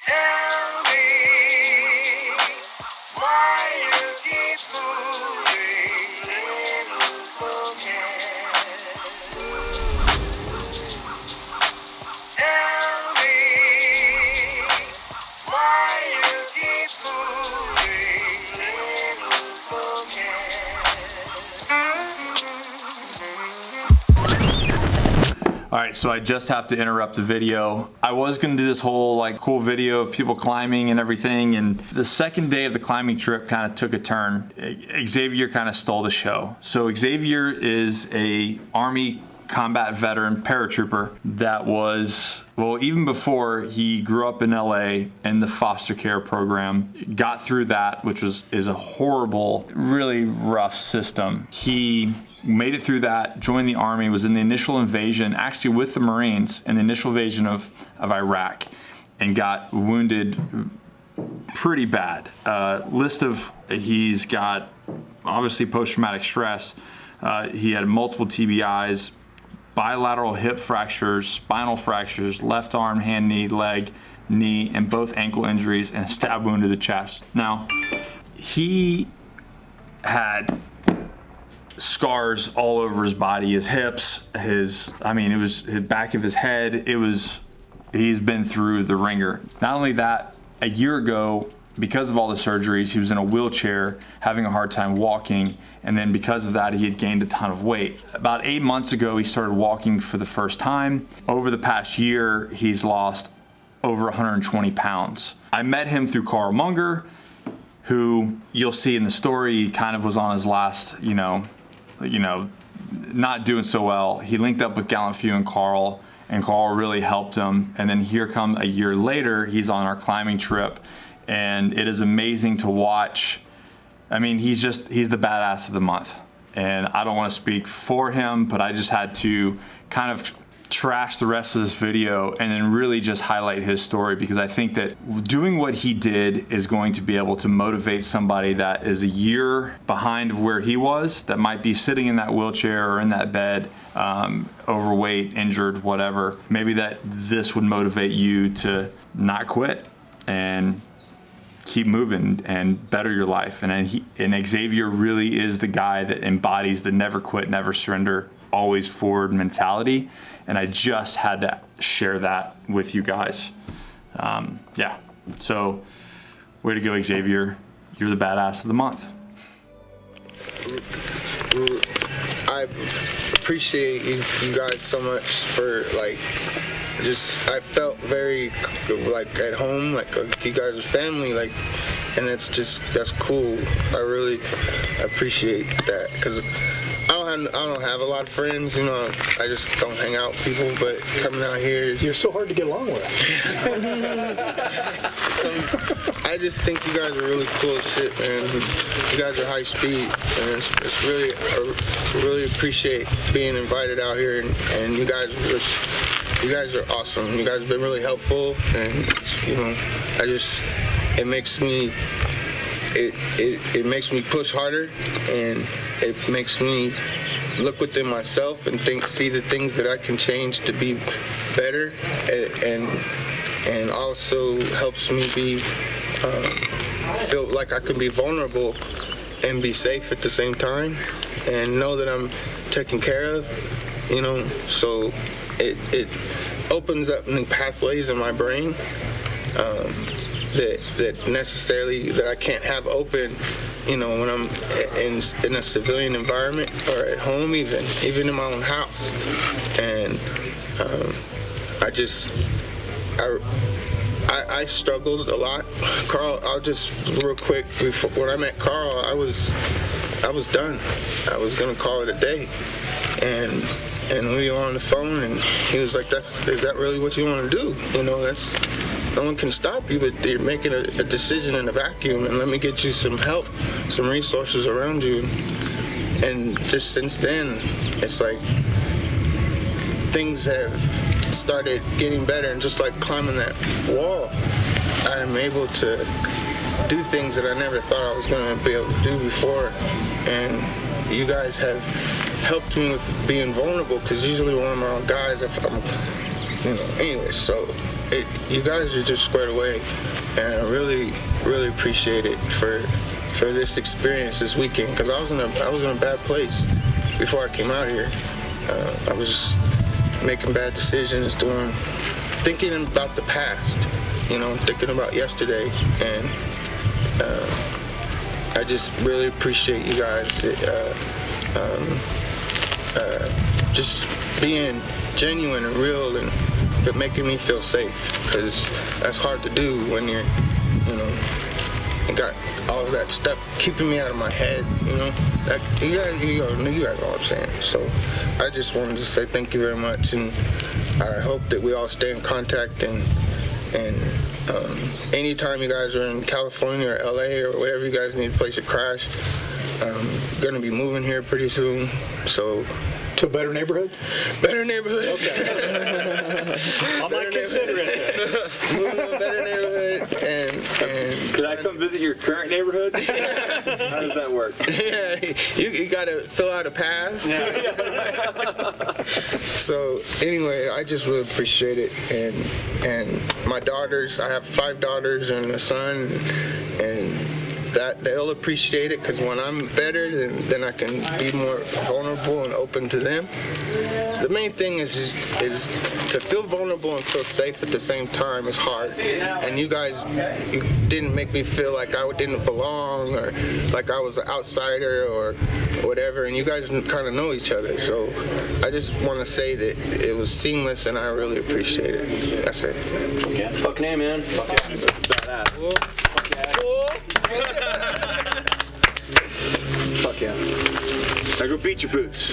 Tell me why you keep fooling little coquette. Tell me why you keep fooling little coquette. All right, so I just have to interrupt the video. I was gonna do this whole like cool video of people climbing and everything, and the second day of the climbing trip kind of took a turn. Xavier kind of stole the show. So Xavier is a Army combat veteran paratrooper that was, well, even before he grew up in LA in the foster care program, got through that, which is a horrible, really rough system. He made it through that, joined the Army, was in the initial invasion, actually with the Marines, in the initial invasion of Iraq, and got wounded pretty bad. He's got obviously post-traumatic stress. He had multiple TBIs, bilateral hip fractures, spinal fractures, left arm, hand, knee, leg, knee, and both ankle injuries, and a stab wound to the chest. Now, he had scars all over his body, his hips, it was his back of his head. He's been through the ringer. Not only that, a year ago, because of all the surgeries, he was in a wheelchair, having a hard time walking, and then because of that, he had gained a ton of weight. About 8 months ago, he started walking for the first time. Over the past year, he's lost over 120 pounds. I met him through Carl Munger, who you'll see in the story, kind of was on his last, not doing so well. He linked up with Gallant Few and Carl really helped him. And then here come a year later, he's on our climbing trip, and it is amazing to watch. I mean, he's the badass of the month. And I don't want to speak for him, but I just had to kind of trash the rest of this video and then really just highlight his story, because I think that doing what he did is going to be able to motivate somebody that is a year behind of where he was, that might be sitting in that wheelchair or in that bed, overweight, injured, whatever. Maybe that this would motivate you to not quit and keep moving and better your life. And Xavier really is the guy that embodies the never quit, never surrender, always forward mentality. And I just had to share that with you guys. Yeah, so way to go, Xavier. You're the badass of the month. I appreciate you guys so much for I felt very at home, you guys are family, and that's cool. I really appreciate that, because I don't have a lot of friends, I just don't hang out with people, but coming out here... You're so hard to get along with. So, I just think you guys are really cool as shit, man. You guys are high speed, and it's really, I really appreciate being invited out here, and you guys are awesome. You guys have been really helpful, and, it makes me... It makes me push harder, and it makes me look within myself and see the things that I can change to be better, and also helps me feel like I can be vulnerable and be safe at the same time, and know that I'm taken care of, so it opens up new pathways in my brain that I can't have open, when I'm in a civilian environment or at home, even in my own house. And I struggled a lot. Carl, I'll just real quick, when I met Carl, I was done. I was gonna call it a day, and we were on the phone, and he was like, is that really what you want to do? No one can stop you, but you're making a decision in a vacuum, and let me get you some help, some resources around you. And just since then, it's like things have started getting better, and just like climbing that wall, I'm able to do things that I never thought I was going to be able to do before. And you guys have helped me with being vulnerable, because usually when I'm around guys, Anyway, so you guys are just squared away, and I really appreciate it for this experience this weekend, because I was in a bad place before I came out here. I was making bad decisions, thinking about the past, thinking about yesterday, and I just really appreciate you guys just being genuine and real and making me feel safe, because that's hard to do when you're, and got all of that stuff keeping me out of my head, That, you guys know what I'm saying. So I just wanted to say thank you very much, and I hope that we all stay in contact, and anytime you guys are in California or LA or whatever, you guys need a place to crash, I'm gonna be moving here pretty soon, so. To a better neighborhood? Better neighborhood. Okay. I might consider it. Moving to a better neighborhood, and Could I come visit your current neighborhood? How does that work? Yeah, you gotta fill out a pass. Yeah. So anyway, I just really appreciate it, and my daughters, I have 5 daughters and a son, and that they'll appreciate it, because when I'm better, then I can be more vulnerable and open to them. The main thing is to feel vulnerable and feel safe at the same time is hard. And you guys, you didn't make me feel like I didn't belong or like I was an outsider or whatever. And you guys kind of know each other. So I just want to say that it was seamless, and I really appreciate it. That's it. Yeah. Fucking A, man. Fucking badass. Cool. Cool. Fuck yeah. Now go beat your boots.